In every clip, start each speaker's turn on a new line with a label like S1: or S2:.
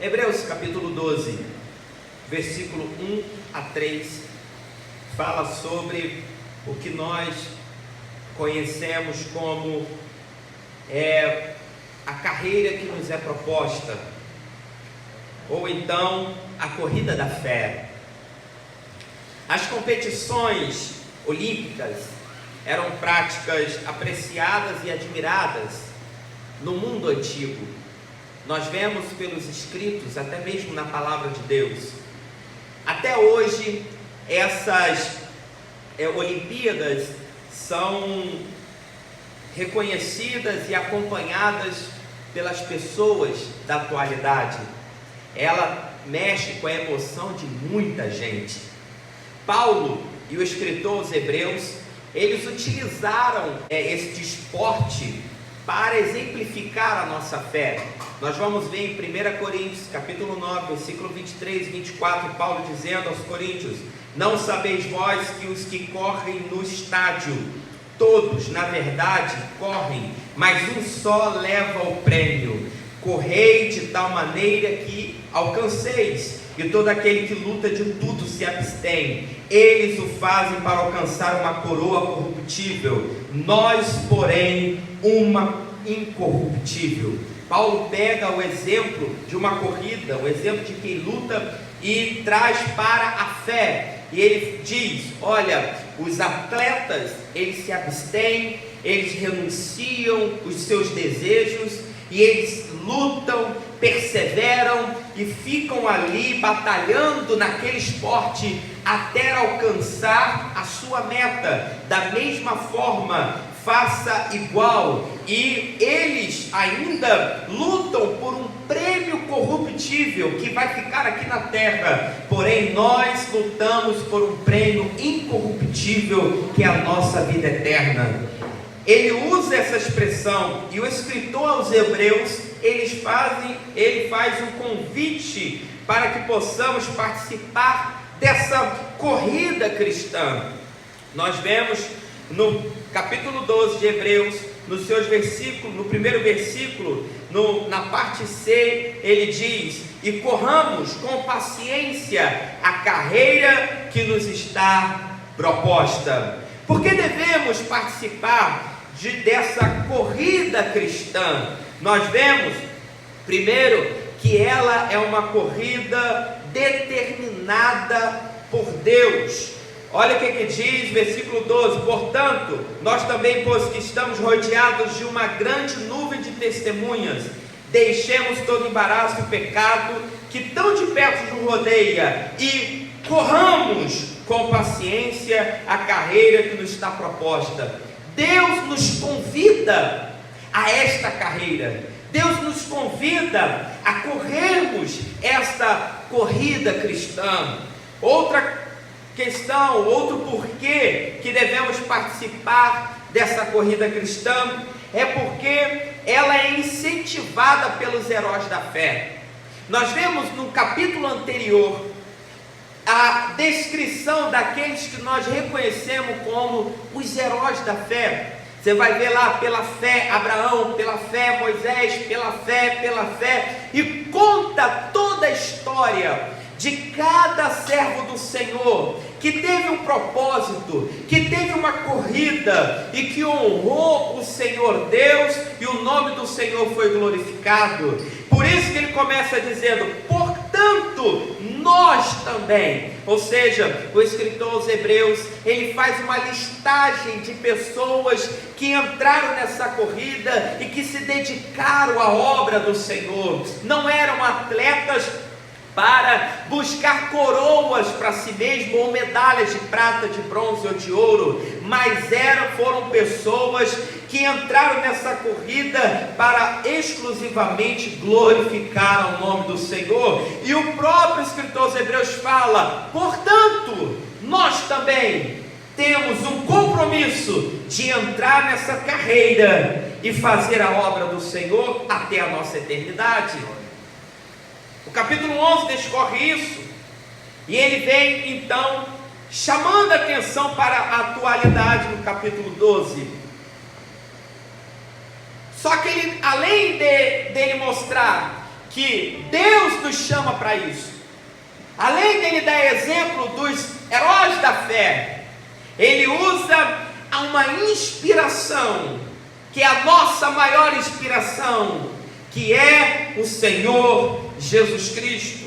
S1: Hebreus capítulo 12, versículo 1 a 3, fala sobre o que nós conhecemos como a carreira que nos é proposta, ou então a corrida da fé. As competições olímpicas eram práticas apreciadas e admiradas no mundo antigo. Nós vemos pelos escritos, até mesmo na palavra de Deus. Até hoje, essas Olimpíadas são reconhecidas e acompanhadas pelas pessoas da atualidade. Ela mexe com a emoção de muita gente. Paulo e o escritor aos Hebreus, eles utilizaram este esporte para exemplificar a nossa fé. Nós vamos ver em 1 Coríntios, capítulo 9, versículo 23 e 24, Paulo dizendo aos coríntios: não sabeis vós que os que correm no estádio, todos, na verdade, correm, mas um só leva o prêmio. Correi de tal maneira que alcanceis, e todo aquele que luta de tudo se abstém. Eles o fazem para alcançar uma coroa corruptível, nós, porém, uma incorruptível. Paulo pega o exemplo de uma corrida, o exemplo de quem luta, e traz para a fé. E ele diz: olha, os atletas, eles se abstêm, eles renunciam os seus desejos, e eles lutam, perseveram e ficam ali batalhando naquele esporte até alcançar a sua meta. Da mesma forma, faça igual, e eles ainda lutam por um prêmio corruptível que vai ficar aqui na terra, porém nós lutamos por um prêmio incorruptível, que é a nossa vida eterna. Ele usa essa expressão, e o escritor aos Hebreus, ele faz um convite para que possamos participar dessa corrida cristã. Nós vemos no capítulo 12 de Hebreus, nos seus versículos, no primeiro versículo, na parte C, ele diz: e corramos com paciência a carreira que nos está proposta. Por que devemos participar dessa corrida cristã? Nós vemos, primeiro, que ela é uma corrida determinada por Deus. Olha o que diz, versículo 12: portanto, nós também, pois que estamos rodeados de uma grande nuvem de testemunhas, deixemos todo embaraço e pecado que tão de perto nos rodeia, e corramos com paciência a carreira que nos está proposta. Deus nos convida a esta carreira. Deus nos convida a corrermos esta corrida cristã. Outra questão, outro porquê que devemos participar dessa corrida cristã é porque ela é incentivada pelos heróis da fé. Nós vemos no capítulo anterior a descrição daqueles que nós reconhecemos como os heróis da fé. Você vai ver lá: pela fé Abraão, pela fé Moisés, pela fé, e conta toda a história de cada servo do Senhor que teve um propósito, que teve uma corrida e que honrou o Senhor Deus, e o nome do Senhor foi glorificado. Por isso que ele começa dizendo: portanto, nós também. Ou seja, o escritor aos Hebreus, ele faz uma listagem de pessoas que entraram nessa corrida e que se dedicaram à obra do Senhor. Não eram atletas para buscar coroas para si mesmo, ou medalhas de prata, de bronze ou de ouro, mas foram pessoas que entraram nessa corrida para exclusivamente glorificar o nome do Senhor. E o próprio escritor aos Hebreus fala: portanto, nós também temos um compromisso de entrar nessa carreira e fazer a obra do Senhor até a nossa eternidade. O capítulo 11 discorre isso, e ele vem então chamando a atenção para a atualidade no capítulo 12. Só que ele, além dele mostrar que Deus nos nos chama para isso. Além dele dar exemplo dos heróis da fé, ele usa uma inspiração, que é a nossa maior inspiração, que é o Senhor Jesus Cristo.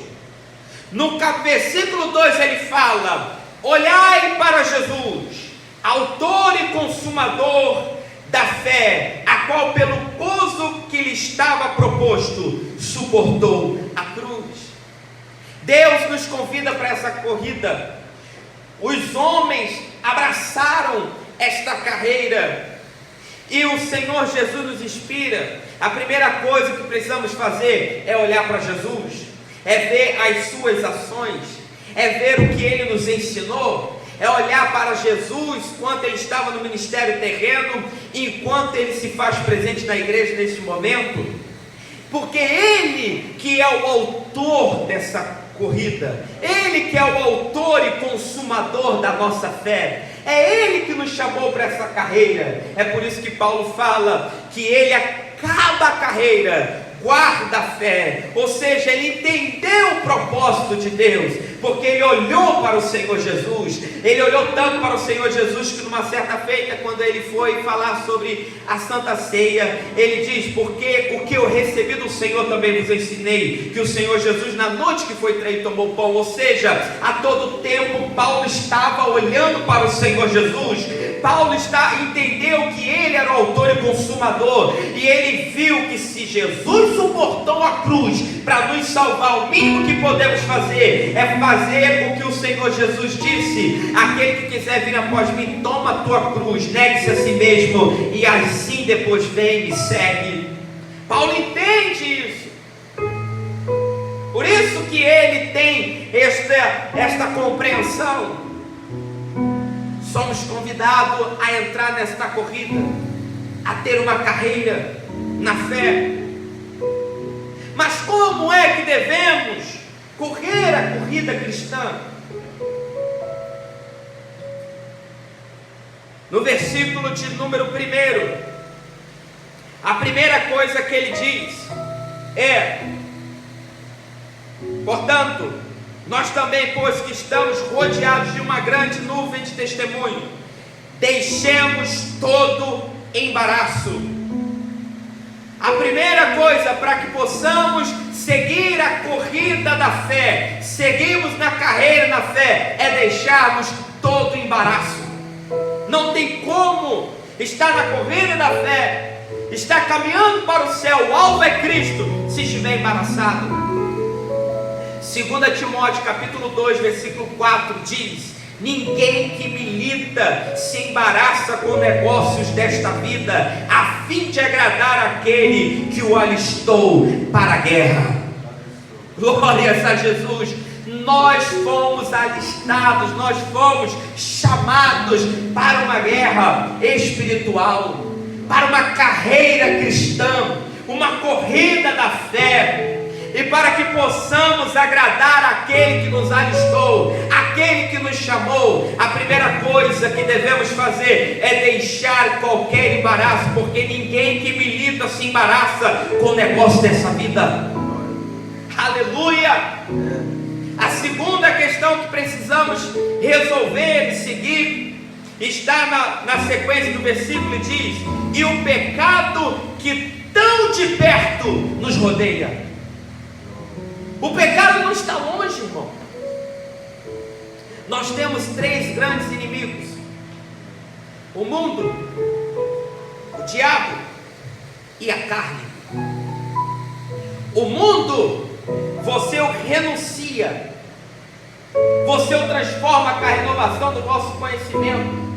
S1: No versículo 2 ele fala: olhai para Jesus, autor e consumador da fé, a qual pelo gozo que lhe estava proposto, suportou a cruz. Deus nos convida para essa corrida. Os homens abraçaram esta carreira e o Senhor Jesus nos inspira. A primeira coisa que precisamos fazer é olhar para Jesus, é ver as suas ações, é ver o que Ele nos ensinou, é olhar para Jesus quando Ele estava no ministério terreno, enquanto Ele se faz presente na igreja neste momento, porque Ele que é o autor dessa corrida, Ele que é o autor e consumador da nossa fé, é Ele que nos chamou para essa carreira. É por isso que Paulo fala que Ele acaba a carreira, guarda a fé, ou seja, ele entendeu o propósito de Deus, porque ele olhou para o Senhor Jesus. Ele olhou tanto para o Senhor Jesus que numa certa feita, quando ele foi falar sobre a Santa Ceia, ele diz: porque o que eu recebi do Senhor também vos ensinei, que o Senhor Jesus na noite que foi traído tomou pão. Ou seja, a todo tempo Paulo estava olhando para o Senhor Jesus. Paulo entendeu que ele era o autor e consumador, e ele viu que se Jesus suportou a cruz para nos salvar, o mínimo que podemos fazer é fazer o que o Senhor Jesus disse: aquele que quiser vir após mim, toma a tua cruz, negue-se a si mesmo, e assim depois vem e me segue. Paulo entende isso, por isso que ele tem esta compreensão. Somos convidados a entrar nesta corrida, a ter uma carreira na fé. Mas como é que devemos correr a corrida cristã? No versículo de número 1, a primeira coisa que ele diz é: portanto, nós também, pois que estamos rodeados de uma grande nuvem de testemunho, deixemos todo embaraço. A primeira coisa para que possamos seguir a corrida da fé, seguirmos na carreira na fé, é deixarmos todo embaraço. Não tem como estar na corrida da fé, estar caminhando para o céu, o alvo é Cristo, se estiver embaraçado. 2 Timóteo capítulo 2 versículo 4 diz: ninguém que milita se embaraça com negócios desta vida, a fim de agradar aquele que o alistou para a guerra. Glórias a Jesus. Nós fomos alistados, nós fomos chamados para uma guerra espiritual, para uma carreira cristã, uma corrida da fé. E para que possamos agradar aquele que nos alistou, aquele que nos chamou, a primeira coisa que devemos fazer é deixar qualquer embaraço, porque ninguém que milita se embaraça com o negócio dessa vida. Aleluia! A segunda questão que precisamos resolver e seguir está na sequência do versículo e diz: e o pecado que tão de perto nos rodeia. O pecado não está longe, irmão. Nós temos 3 grandes inimigos: o mundo, o diabo e a carne. O mundo, você o renuncia, você o transforma com a renovação do vosso conhecimento.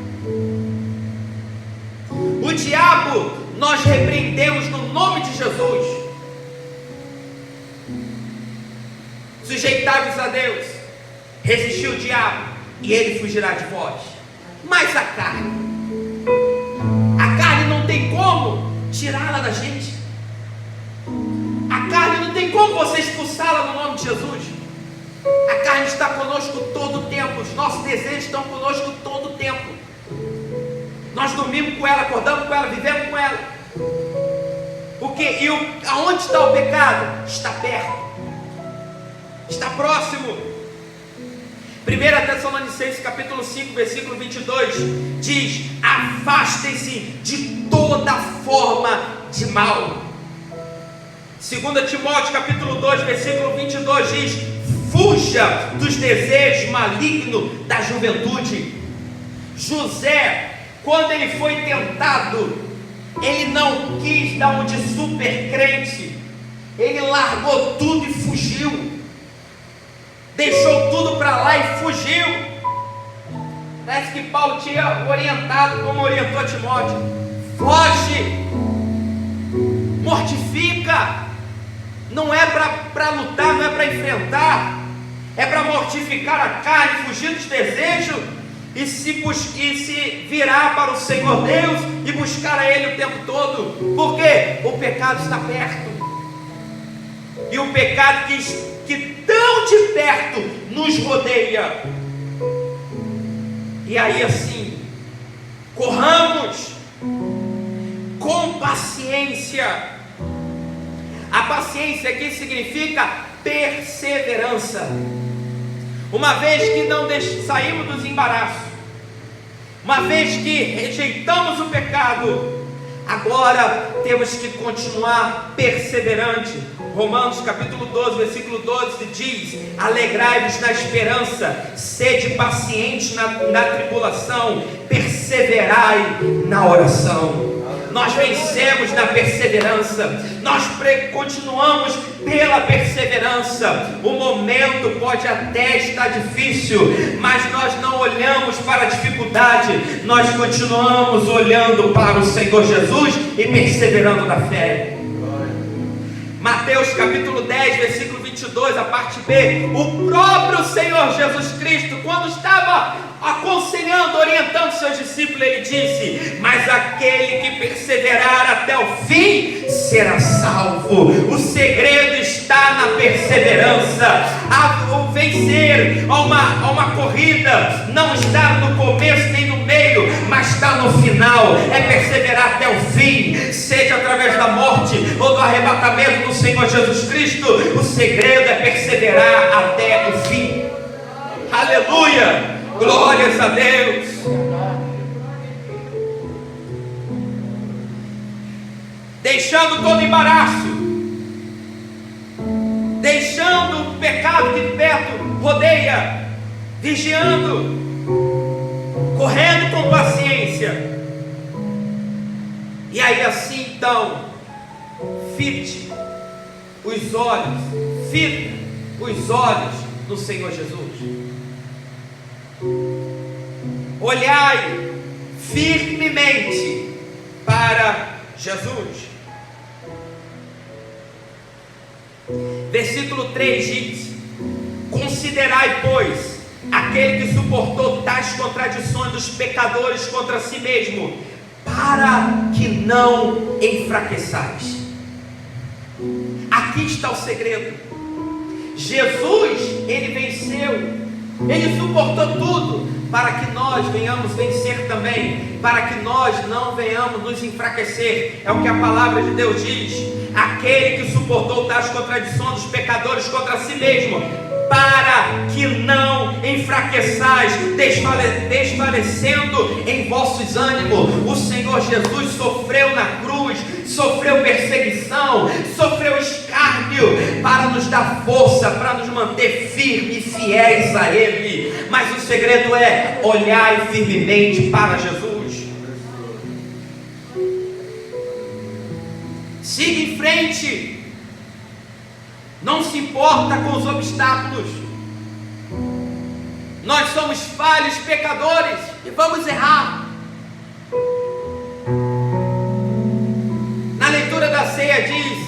S1: O diabo, nós repreendemos no nome de Jesus. Sujeitai-vos a Deus, resistir o diabo e ele fugirá de vós. Mas a carne não tem como tirá-la da gente. A carne não tem como você expulsá-la no nome de Jesus. A carne está conosco todo o tempo, os nossos desejos estão conosco todo o tempo. Nós dormimos com ela, acordamos com ela, vivemos com ela. Porque aonde está o pecado? Está perto. está próximo. 1 Tessalonicenses capítulo 5, versículo 22 diz: afastem-se de toda forma de mal. 2 Timóteo capítulo 2, versículo 22 diz: fuja dos desejos malignos da juventude. José, quando ele foi tentado, ele não quis dar um de super crente, ele largou tudo e fugiu, deixou tudo para lá e fugiu. Parece que Paulo tinha orientado, como orientou Timóteo: foge, mortifica. Não é para lutar, não é para enfrentar, é para mortificar a carne, fugir dos desejos e se virar para o Senhor Deus e buscar a Ele o tempo todo. Porque o pecado está perto, e o pecado que tão de perto nos rodeia. E aí assim, corramos com paciência. A paciência aqui significa perseverança. Uma vez que não saímos dos embaraços, uma vez que rejeitamos o pecado, agora temos que continuar perseverante. Romanos capítulo 12, versículo 12 diz: alegrai-vos na esperança, sede pacientes na tribulação, perseverai na oração. Nós vencemos na perseverança, nós continuamos pela perseverança. O momento pode até estar difícil, mas nós não olhamos para a dificuldade, nós continuamos olhando para o Senhor Jesus e perseverando na fé. Mateus capítulo 10, versículo 22, a parte B, o próprio Senhor Jesus Cristo, quando estava aconselhando, orientando seus discípulos, ele disse: mas aquele que perseverar até o fim será salvo. O segredo está na perseverança. O vencer a uma corrida não está no começo nem no meio, mas está no final. É perseverar até o fim, seja através da morte ou do arrebatamento do Senhor Jesus Cristo. O segredo é perseverar até o fim. Aleluia! Glórias a Deus. Deixando todo embaraço, deixando o pecado que de perto rodeia, vigiando, correndo com paciência. E aí assim então, fite os olhos no Senhor Jesus. Olhai firmemente para Jesus. Versículo 3 diz: considerai, pois, aquele que suportou tais contradições dos pecadores contra si mesmo, para que não enfraqueçais. Aqui está o segredo. Jesus, ele venceu, ele suportou tudo, para que nós venhamos vencer também, para que nós não venhamos nos enfraquecer. É o que a palavra de Deus diz: aquele que suportou tais contradições dos pecadores contra si mesmo, para que não enfraqueçais, desfalecendo em vossos ânimos. O Senhor Jesus sofreu na cruz, sofreu perseguição, sofreu escárnio, para nos dar força, para nos manter firmes e fiéis a Ele. Mas o segredo é olhar firmemente para Jesus. Siga em frente. Não se importa com os obstáculos. Nós somos falhos, pecadores, e vamos errar. Na leitura da ceia diz: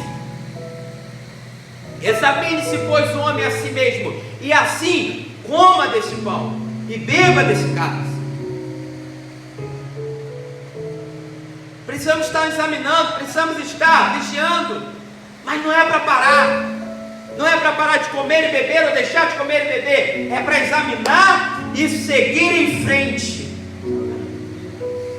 S1: examine-se, pois, o homem a si mesmo, e assim coma desse pão e beba desse cálice. Precisamos estar examinando, precisamos estar vigiando, mas não é para parar. Não é para parar de comer e beber, ou deixar de comer e beber. É para examinar e seguir em frente.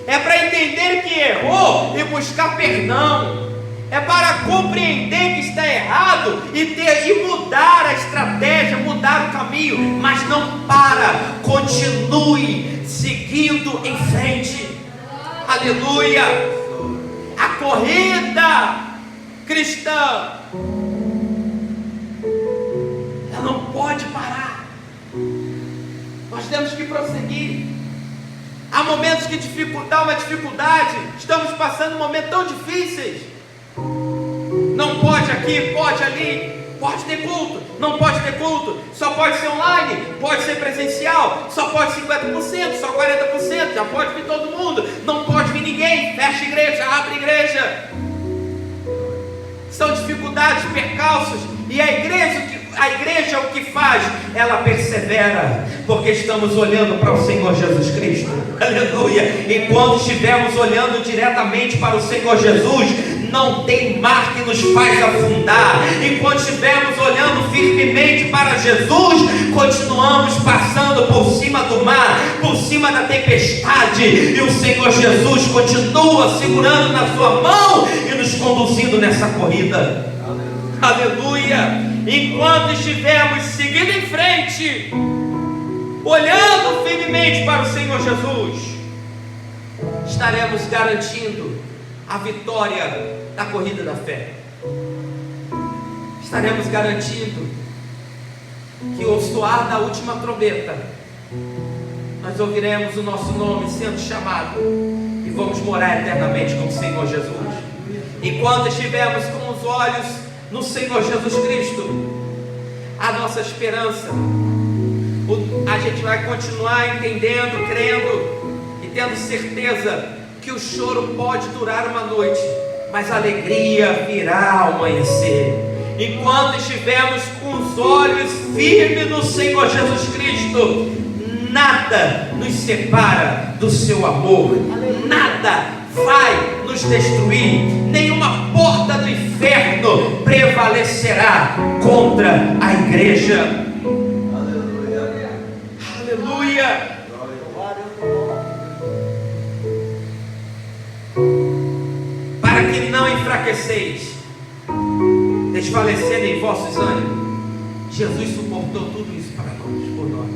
S1: É para entender que errou e buscar perdão. É para compreender que está errado e mudar a estratégia, mas não para, continue seguindo em frente. Aleluia! A corrida cristã, ela não pode parar. Nós temos que prosseguir. Há momentos que dá uma dificuldade, estamos passando momentos tão difíceis. Não pode aqui, pode ali, pode ter culto, não pode ter culto, só pode ser online, pode ser presencial, só pode 50%, só 40%, já pode vir todo mundo, não pode vir ninguém, fecha igreja, abre igreja. São dificuldades, percalços, e a igreja o que faz? Ela persevera, porque estamos olhando para o Senhor Jesus Cristo. Aleluia! E quando estivermos olhando diretamente para o Senhor Jesus, não tem mar que nos faz afundar. E quando estivermos olhando firmemente para Jesus, continuamos passando por cima do mar, por cima da tempestade, e o Senhor Jesus continua segurando na sua mão e nos conduzindo nessa corrida. Aleluia! Enquanto estivermos seguindo em frente, olhando firmemente para o Senhor Jesus, estaremos garantindo a vitória da corrida da fé. Estaremos garantindo que ao soar da última trombeta, nós ouviremos o nosso nome sendo chamado e vamos morar eternamente com o Senhor Jesus. Enquanto estivermos com os olhos no Senhor Jesus Cristo, a nossa esperança, a gente vai continuar entendendo, crendo e tendo certeza que o choro pode durar uma noite, mas a alegria virá ao amanhecer. Enquanto estivermos com os olhos firmes no Senhor Jesus Cristo, nada nos separa do seu amor, nada vai nos destruir, nenhuma porta do inferno prevalecerá contra a igreja. Aleluia! Aleluia! Para que não enfraqueceis, desfalecendo em vossos ânimos, Jesus suportou tudo isso para nós, por nós.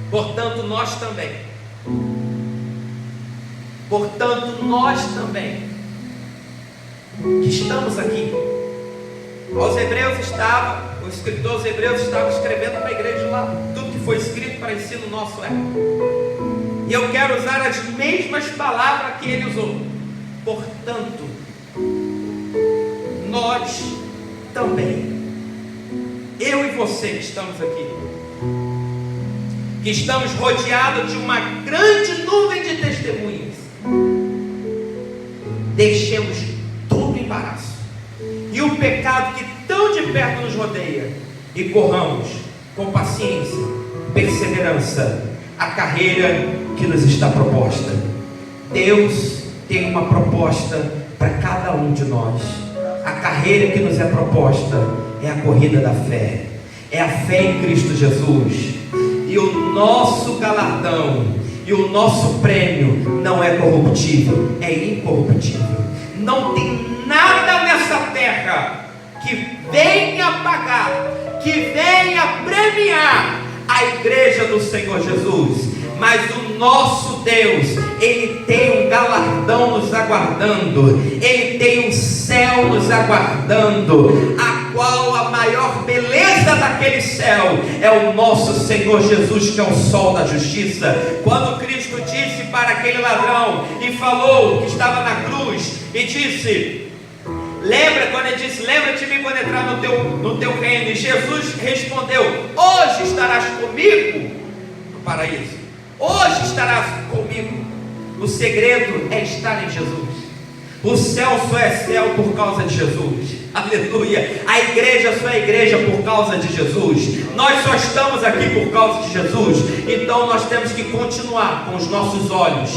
S1: Portanto, nós também, que estamos aqui, o escritor aos Hebreus estava escrevendo para a igreja lá, tudo que foi escrito para ensino nosso é. E eu quero usar as mesmas palavras que ele usou. Portanto, nós também, eu e você que estamos aqui, que estamos rodeados de uma grande nuvem de testemunhas, deixemos todo o embaraço e o pecado que tão de perto nos rodeia e corramos com paciência, perseverança a carreira que nos está proposta. Deus tem uma proposta para cada um de nós. A carreira que nos é proposta é a corrida da fé, é a fé em Cristo Jesus, e o nosso galardão e o nosso prêmio não é corruptível, é incorruptível. Não tem nada nessa terra que venha pagar, que venha premiar a igreja do Senhor Jesus. Mas o nosso Deus, Ele tem um galardão nos aguardando, Ele tem um céu nos aguardando, a qual a maior beleza daquele céu é o nosso Senhor Jesus, que é o sol da justiça. Quando Cristo disse para aquele ladrão e falou que estava na cruz, e disse: lembra quando ele disse, lembra-te de mim quando entrar no teu reino, e Jesus respondeu: hoje estarás comigo no paraíso. Hoje estarás comigo. O segredo é estar em Jesus. O céu só é céu por causa de Jesus. Aleluia. A igreja só é igreja por causa de Jesus. Nós só estamos aqui por causa de Jesus. Então nós temos que continuar com os nossos olhos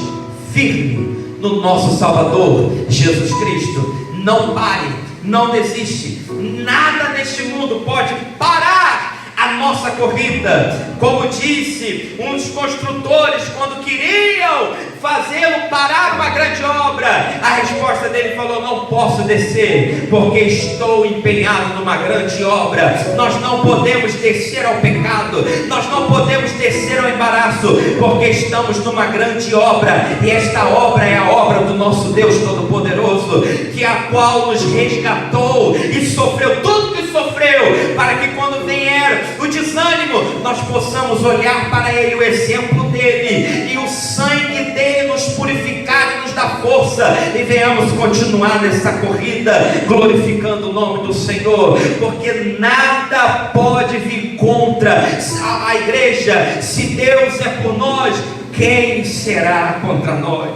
S1: firmes no nosso Salvador, Jesus Cristo. Não pare, não desiste. Nada neste mundo pode parar a nossa corrida. Como disse um dos construtores, quando queriam fazê-lo parar uma grande obra. A resposta dele falou: não posso descer, porque estou empenhado numa grande obra. Nós não podemos descer ao pecado, nós não podemos descer ao embaraço, porque estamos numa grande obra, e esta obra é a obra do nosso Deus Todo-Poderoso, que a qual nos resgatou e sofreu tudo que sofreu, para que quando vier o desânimo, nós possamos olhar para Ele, o exemplo dele, e o sangue dele nos purificar e nos dar força, e venhamos continuar nessa corrida, glorificando o nome do Senhor, porque nada pode vir contra a igreja. Se Deus é por nós, quem será contra nós?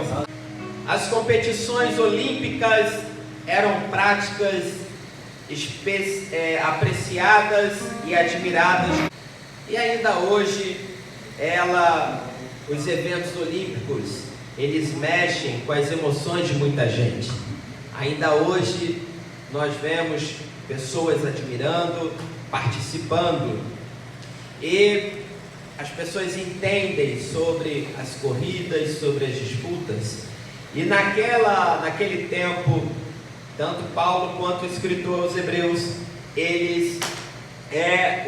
S1: As competições olímpicas eram práticas apreciadas e admiradas, e ainda hoje os eventos olímpicos, eles mexem com as emoções de muita gente. Ainda hoje nós vemos pessoas admirando, participando, e as pessoas entendem sobre as corridas, sobre as disputas. E naquele tempo, tanto Paulo quanto o escritor aos Hebreus, eles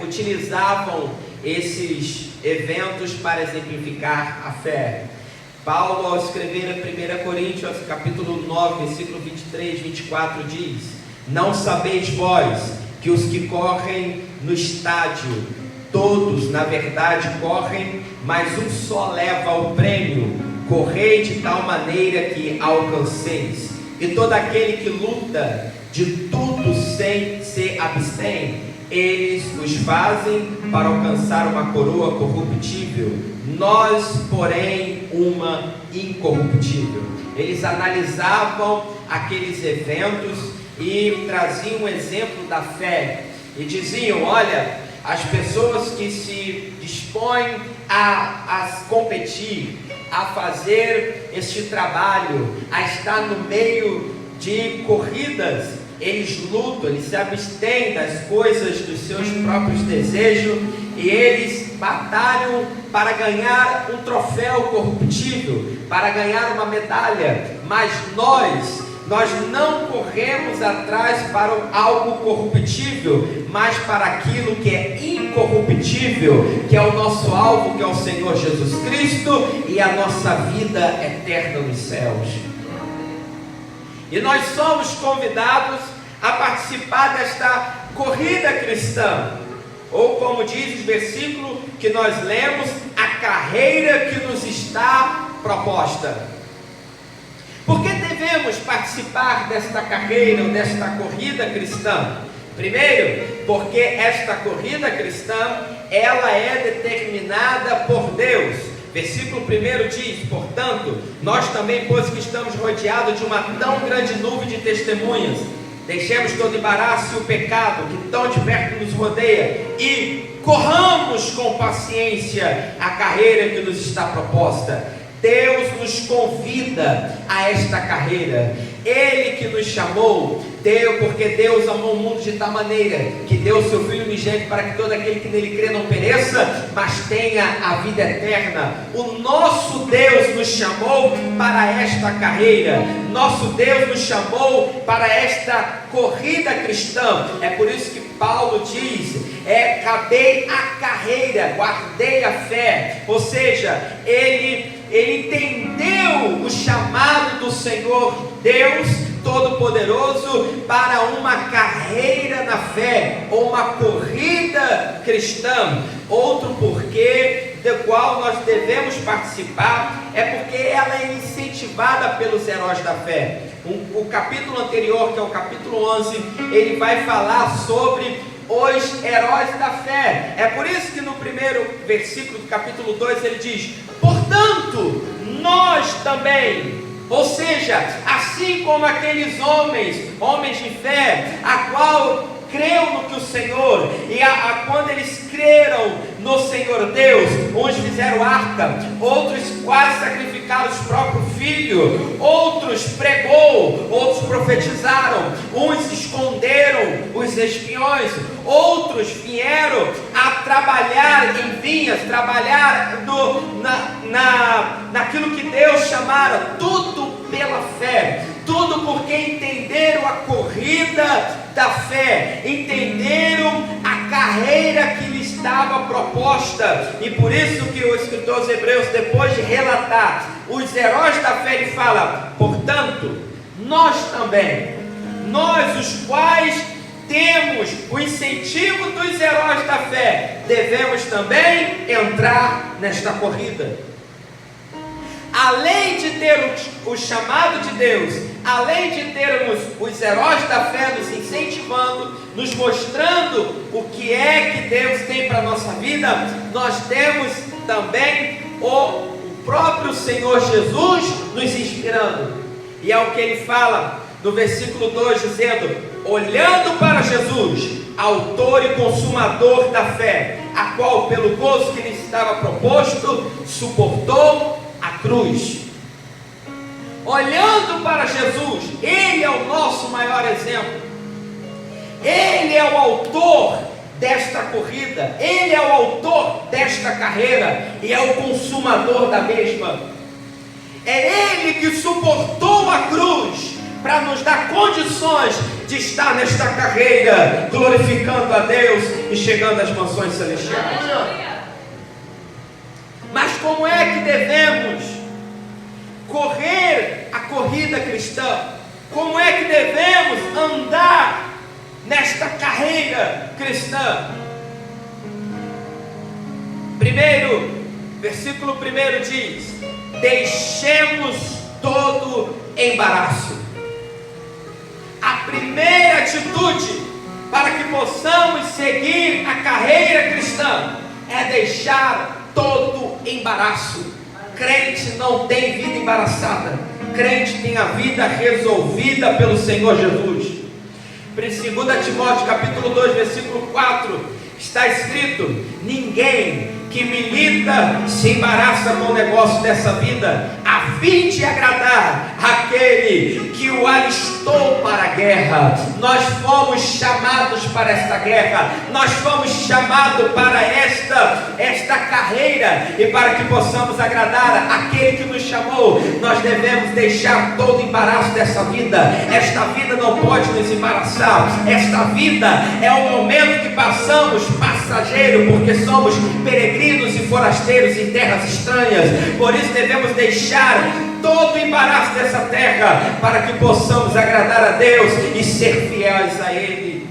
S1: utilizavam esses eventos para exemplificar a fé. Paulo, ao escrever a 1 Coríntios, capítulo 9, versículo 23, 24, diz: não sabeis vós que os que correm no estádio, todos na verdade correm, mas um só leva o prêmio? Correi de tal maneira que alcanceis. E todo aquele que luta, de tudo se abstém. Eles os fazem para alcançar uma coroa corruptível, nós, porém, uma incorruptível. Eles analisavam aqueles eventos e traziam um exemplo da fé, e diziam: olha, as pessoas que se dispõem a competir, a fazer este trabalho, a estar no meio de corridas, eles lutam, eles se abstêm das coisas dos seus próprios desejos, e eles batalham para ganhar um troféu corruptível, para ganhar uma medalha. Mas nós não corremos atrás para algo corruptível, mas para aquilo que é incorruptível, que é o nosso alvo, que é o Senhor Jesus Cristo, e a nossa vida eterna nos céus. E nós somos convidados a participar desta corrida cristã, ou como diz o versículo que nós lemos, a carreira que nos está proposta. Por que devemos participar desta carreira ou desta corrida cristã? Primeiro, porque esta corrida cristã, ela é determinada por Deus. Versículo 1 diz: portanto, nós também, pois que estamos rodeados de uma tão grande nuvem de testemunhas, deixemos todo embaraço e o pecado que tão de perto nos rodeia, e corramos com paciência a carreira que nos está proposta. Deus nos convida a esta carreira. Ele que nos chamou, porque Deus amou o mundo de tal maneira que deu o seu Filho unigênito, para que todo aquele que nele crê não pereça, mas tenha a vida eterna. O nosso Deus nos chamou para esta carreira. Nosso Deus nos chamou para esta corrida cristã. É por isso que Paulo diz: acabei a carreira, guardei a fé. Ou seja, ele entendeu o chamado do Senhor Deus Todo-Poderoso para uma carreira na fé, ou uma corrida cristã. Outro porquê do qual nós devemos participar é porque ela é incentivada pelos heróis da fé. O capítulo anterior, que é o capítulo 11, ele vai falar sobre os heróis da fé. É por isso que no primeiro versículo do capítulo 2 ele diz: portanto, nós também. Ou seja, assim como aqueles homens de fé, a qual creu no que o Senhor, e quando eles creram no Senhor Deus, uns fizeram arca, outros quase sacrificaram os próprios filhos, outros pregou, outros profetizaram, uns esconderam os espiões, outros vieram a trabalhar em vinhas, trabalhar naquilo que Deus chamara, tudo pela fé, tudo porque entenderam a corrida da fé, entenderam a carreira que lhe estava proposta, e por isso que o escritor aos Hebreus, depois de relatar os heróis da fé, ele fala: portanto, nós também, nós os quais temos o incentivo dos heróis da fé, devemos também entrar nesta corrida. Além de ter o chamado de Deus, além de termos os heróis da fé nos incentivando, nos mostrando o que é que Deus tem para a nossa vida, nós temos também o próprio Senhor Jesus nos inspirando. E é o que ele fala no versículo 2, dizendo: olhando para Jesus, autor e consumador da fé, a qual pelo gozo que lhe estava proposto, suportou a cruz. Olhando para Jesus, Ele é o nosso maior exemplo, Ele é o autor desta corrida, Ele é o autor desta carreira e é o consumador da mesma. É Ele que suportou a cruz para nos dar condições de estar nesta carreira, glorificando a Deus e chegando às mansões celestiais. Mas como é que devemos correr a corrida cristã? Como é que devemos andar nesta carreira cristã? Primeiro, versículo 1 diz: deixemos todo embaraço. A primeira atitude para que possamos seguir a carreira cristã é deixar todo embaraço. Crente não tem vida embaraçada, crente tem a vida resolvida pelo Senhor Jesus. 2 Timóteo capítulo 2 versículo 4 está escrito: ninguém que milita se embaraça com o negócio dessa vida, a fim de agradar aquele que o alistou para a guerra. Nós fomos chamados para esta guerra, nós fomos chamados para esta carreira, e para que possamos agradar aquele que nos chamou, nós devemos deixar todo o embaraço dessa vida. Esta vida não pode nos embaraçar, esta vida é o momento que passamos passageiro, porque somos peregrinos e forasteiros em terras estranhas. Por isso devemos deixar todo o embaraço dessa terra, para que possamos agradar a Deus e ser fiéis a Ele.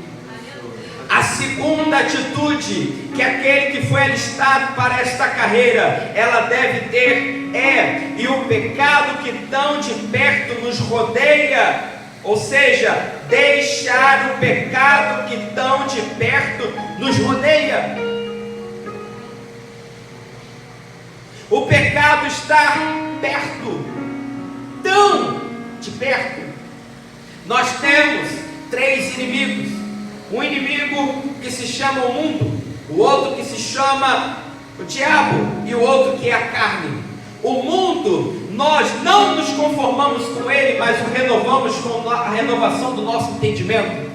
S1: A segunda atitude que aquele que foi alistado para esta carreira, ela deve ter e o pecado que tão de perto nos rodeia, ou seja, deixar o pecado que tão de perto nos rodeia. O pecado está perto, tão de perto. Nós temos 3 inimigos: um inimigo que se chama o mundo, o outro que se chama o diabo e o outro que é a carne. O mundo, nós não nos conformamos com ele, mas o renovamos com a renovação do nosso entendimento.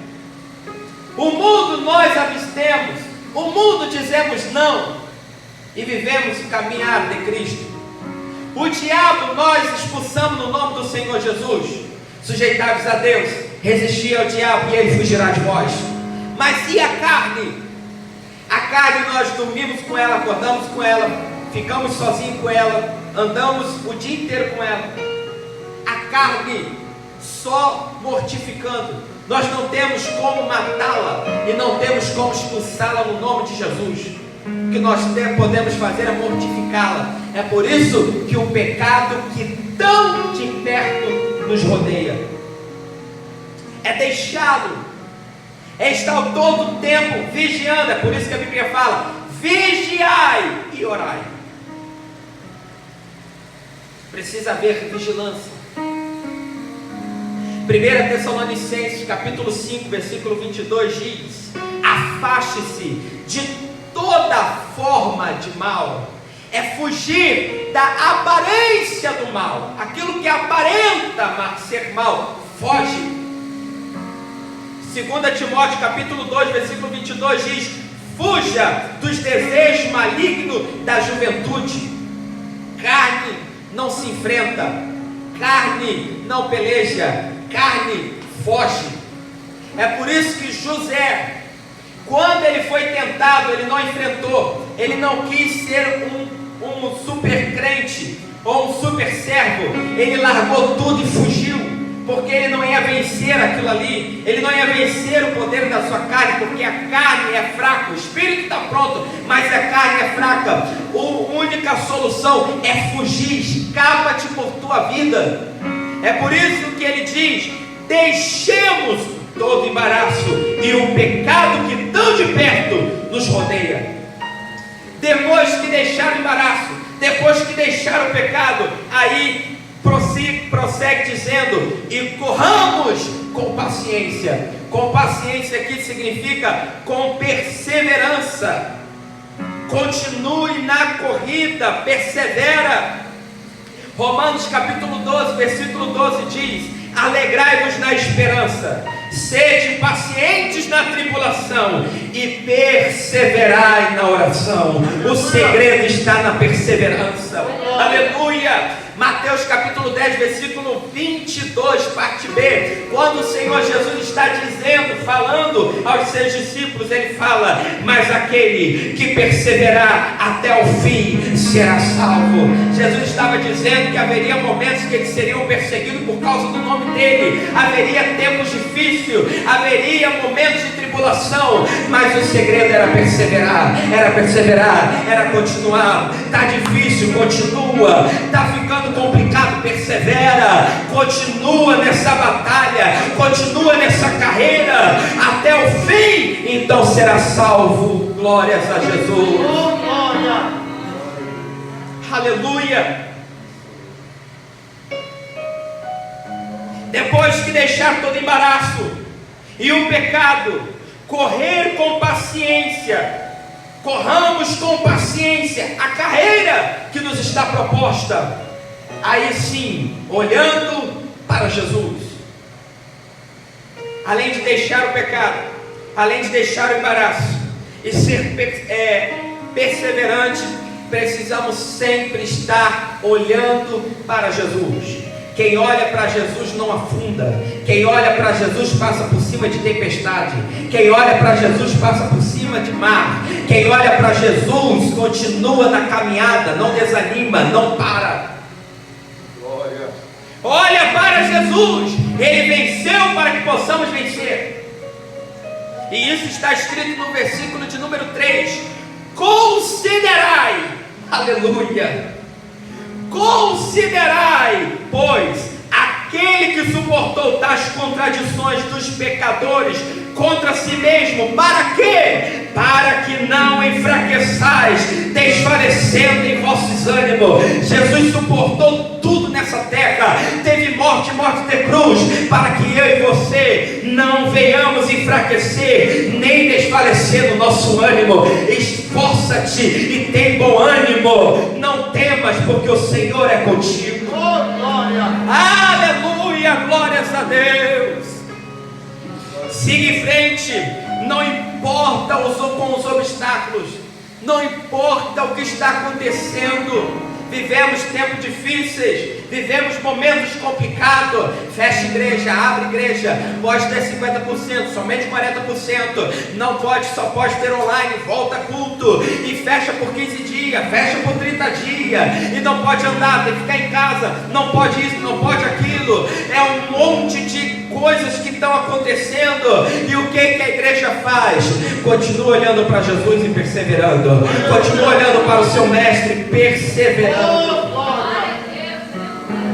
S1: O mundo nós abstemos, o mundo dizemos não e vivemos o caminhar de Cristo. O diabo nós expulsamos no nome do Senhor Jesus. Sujeitai-vos a Deus, resisti ao diabo e ele fugirá de vós. Mas e a carne? A carne nós dormimos com ela, acordamos com ela, ficamos sozinhos com ela, andamos o dia inteiro com ela. A carne só mortificando. Nós não temos como matá-la e não temos como expulsá-la no nome de Jesus. O que nós podemos fazer é mortificá-la. É por isso que o pecado que tão de perto nos rodeia é deixá-lo, é estar todo o tempo vigiando. É por isso que a Bíblia fala: vigiai e orai. Precisa haver vigilância. 1 Tessalonicenses capítulo 5 versículo 22 diz: afaste-se de toda forma de mal. É fugir da aparência do mal. Aquilo que aparenta ser mal, foge. 2 Timóteo capítulo 2 versículo 22 diz: fuja dos desejos malignos da juventude. Carne não se enfrenta, carne não peleja, carne foge. É por isso que José, quando ele foi tentado, ele não enfrentou, ele não quis ser um super crente ou um super servo, ele largou tudo e fugiu, porque ele não ia vencer aquilo ali, ele não ia vencer o poder da sua carne, porque a carne é fraca, o espírito está pronto, mas a carne é fraca. A única solução é fugir, escapa-te por tua vida. É por isso que ele diz: deixemos todo embaraço e o pecado que tão de perto nos rodeia. Depois que deixar o embaraço, depois que deixar o pecado, aí prossegue dizendo: e corramos com paciência. Com paciência aqui significa com perseverança. Continue na corrida, persevera. Romanos capítulo 12, versículo 12 diz: alegrai-vos na esperança, sede pacientes na tribulação e perseverai na oração. O segredo está na perseverança. Aleluia. Mateus capítulo 10, versículo 22, parte B, quando o Senhor Jesus está dizendo, falando aos seus discípulos, ele fala: mas aquele que perseverar até o fim será salvo. Jesus estava dizendo que haveria momentos que eles seriam perseguidos por causa do nome dele, haveria tempos difíceis, haveria momentos de tribulação, mas o segredo era perseverar, era continuar. Está difícil, continua. Está ficando complicado, persevera, continua nessa batalha, continua nessa carreira até o fim, então será salvo. Glórias a Jesus. Aleluia. Depois que deixar todo embaraço e o pecado, correr com paciência. Corramos com paciência a carreira que nos está proposta. Aí sim, olhando para Jesus. Além de deixar o pecado, além de deixar o embaraço e ser perseverante, precisamos sempre estar olhando para Jesus. Quem olha para Jesus não afunda. Quem olha para Jesus passa por cima de tempestade. Quem olha para Jesus passa por cima de mar. Quem olha para Jesus continua na caminhada, não desanima, não para. Glória. Olha para Jesus, Ele venceu para que possamos vencer. E isso está escrito no versículo de número 3. Considerai, aleluia, considerai, pois, aquele que suportou tais contradições dos pecadores contra si mesmo, para quê? Para que não enfraqueçais, desfalecendo em vossos ânimos. Jesus suportou tudo nessa terra, teve morte de cruz, para que eu e você não venhamos enfraquecer, nem desfalecer no nosso ânimo. Esforça-te e tem bom ânimo, não temas, porque o Senhor é contigo. Oh, glória! Aleluia, glórias a Deus. Siga em frente, não importa com os obstáculos, não importa o que está acontecendo. Vivemos tempos difíceis, vivemos momentos complicados. Fecha igreja, abre igreja, pode ter 50%, somente 40%, não pode, só pode ter online, volta culto, e fecha por 15 dias, fecha por 30 dias, e não pode andar, tem que ficar em casa, não pode isso, não pode aquilo. É um monte de coisas que estão acontecendo, e o que a igreja faz? Continua olhando para Jesus e perseverando, continua olhando para o seu mestre e perseverando.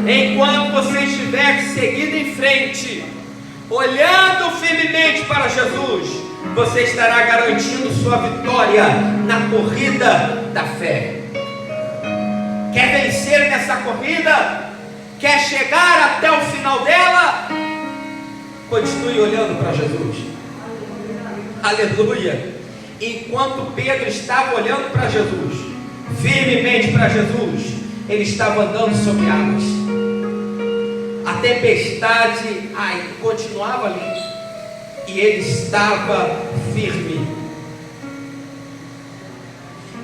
S1: Enquanto você estiver seguindo em frente, olhando firmemente para Jesus, você estará garantindo sua vitória na corrida da fé. Quer vencer nessa corrida? Quer chegar até o final dela? Continue olhando para Jesus. Aleluia. Enquanto Pedro estava olhando para Jesus, firmemente para Jesus, ele estava andando sobre águas. A tempestade continuava ali, e ele estava firme.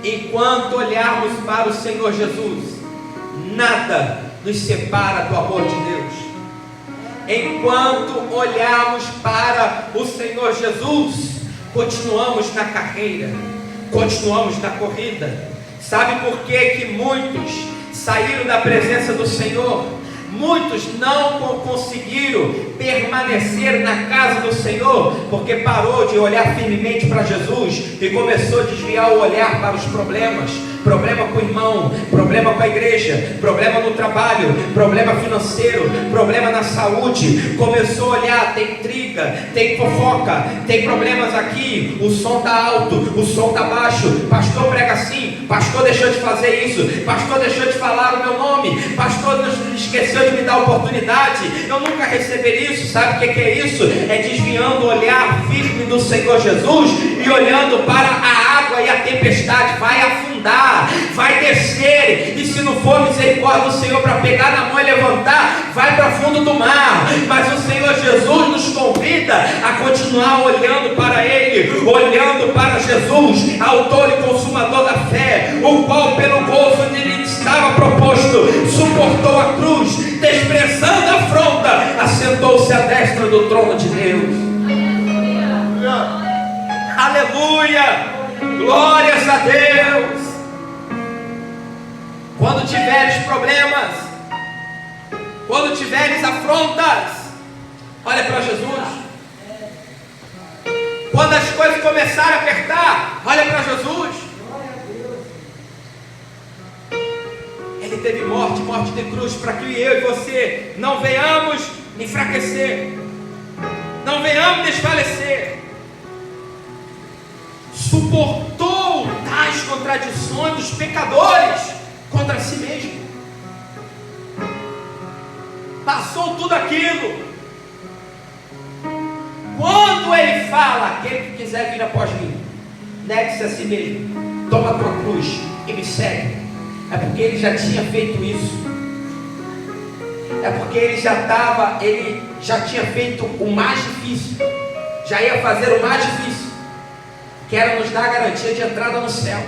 S1: Enquanto olharmos para o Senhor Jesus, nada nos separa do amor de Deus. Enquanto olhamos para o Senhor Jesus, continuamos na carreira, continuamos na corrida. Sabe por que muitos saíram da presença do Senhor? Muitos não conseguiram permanecer na casa do Senhor, porque parou de olhar firmemente para Jesus e começou a desviar o olhar para os problemas. Problema com o irmão, problema com a igreja, problema no trabalho, problema financeiro, problema na saúde. Começou a olhar, tem intriga, tem fofoca, tem problemas aqui, o som está alto, o som está baixo, pastor prega assim, pastor deixou de fazer isso, pastor deixou de falar o meu nome, pastor esqueceu de me dar oportunidade, eu nunca receberia isso. Sabe o que é isso? É desviando o olhar firme do Senhor Jesus e olhando para a água e a tempestade. Vai afundar, vai descer, e se não for misericórdia do Senhor para pegar na mão e levantar, vai para fundo do mar. Mas o Senhor Jesus nos convida a continuar olhando para Ele, olhando para Jesus, autor e consumador da fé, o qual pelo gozo onde lhe estava proposto, suportou a cruz, desprezando a afronta, assentou-se à destra do trono de Deus. Aleluia! Glórias a Deus! Quando tiveres problemas, quando tiveres afrontas, olha para Jesus. Quando as coisas começarem a apertar, olha para Jesus. Ele teve morte de cruz, para que eu e você não venhamos enfraquecer, não venhamos desfalecer. Suportou tais contradições dos pecadores contra si mesmo. Passou tudo aquilo. Quando ele fala, aquele que quiser vir após mim, negue-se a si mesmo, toma a tua cruz e me segue. É porque ele já tinha feito isso. É porque ele já tinha feito o mais difícil. Já ia fazer o mais difícil, que era nos dar a garantia de entrada no céu,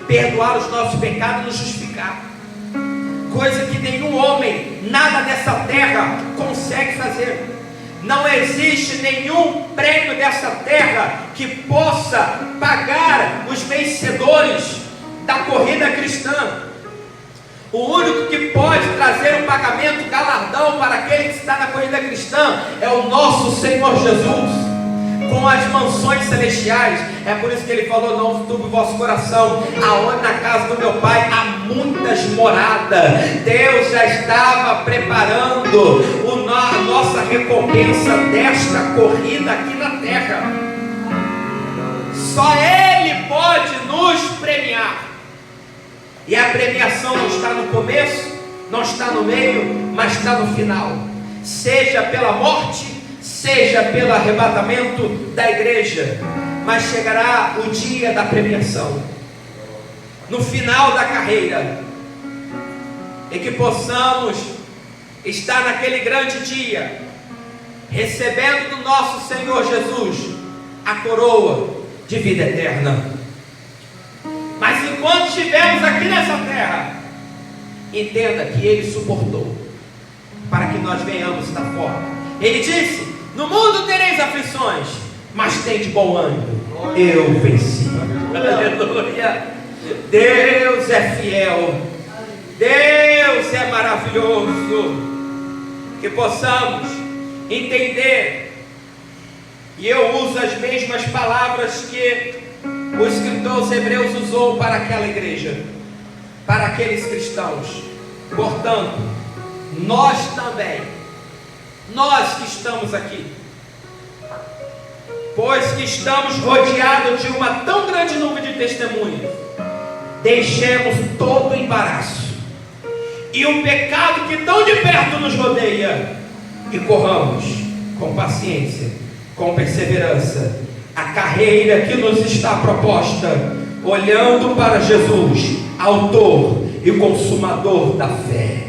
S1: perdoar os nossos pecados e nos justificar. Coisa que nenhum homem, nada dessa terra consegue fazer. Não existe nenhum prêmio dessa terra que possa pagar os vencedores da corrida cristã. O único que pode trazer um pagamento, galardão para aquele que está na corrida cristã é o nosso Senhor Jesus, com as mansões celestiais. É por isso que ele falou: não turbe o vosso coração, aonde na casa do meu pai há muitas moradas. Deus já estava preparando a nossa recompensa desta corrida aqui na terra. Só Ele pode nos premiar. E a premiação não está no começo, não está no meio, mas está no final. Seja pela morte, seja pelo arrebatamento da igreja, mas chegará o dia da premiação, no final da carreira, e que possamos estar naquele grande dia, recebendo do nosso Senhor Jesus a coroa de vida eterna. Mas enquanto estivermos aqui nessa terra, entenda que Ele suportou, para que nós venhamos estar fortes. Ele disse: no mundo tereis aflições, mas tem de bom ânimo, eu venci. Aleluia! Deus é fiel, Deus é maravilhoso. Que possamos entender, e eu uso as mesmas palavras que o escritor aos Hebreus usou para aquela igreja, para aqueles cristãos. Portanto, nós também, nós que estamos aqui, pois que estamos rodeados de uma tão grande nuvem de testemunhas, deixemos todo o embaraço e o pecado que tão de perto nos rodeia, e corramos com paciência, com perseverança, a carreira que nos está proposta, olhando para Jesus, autor e consumador da fé.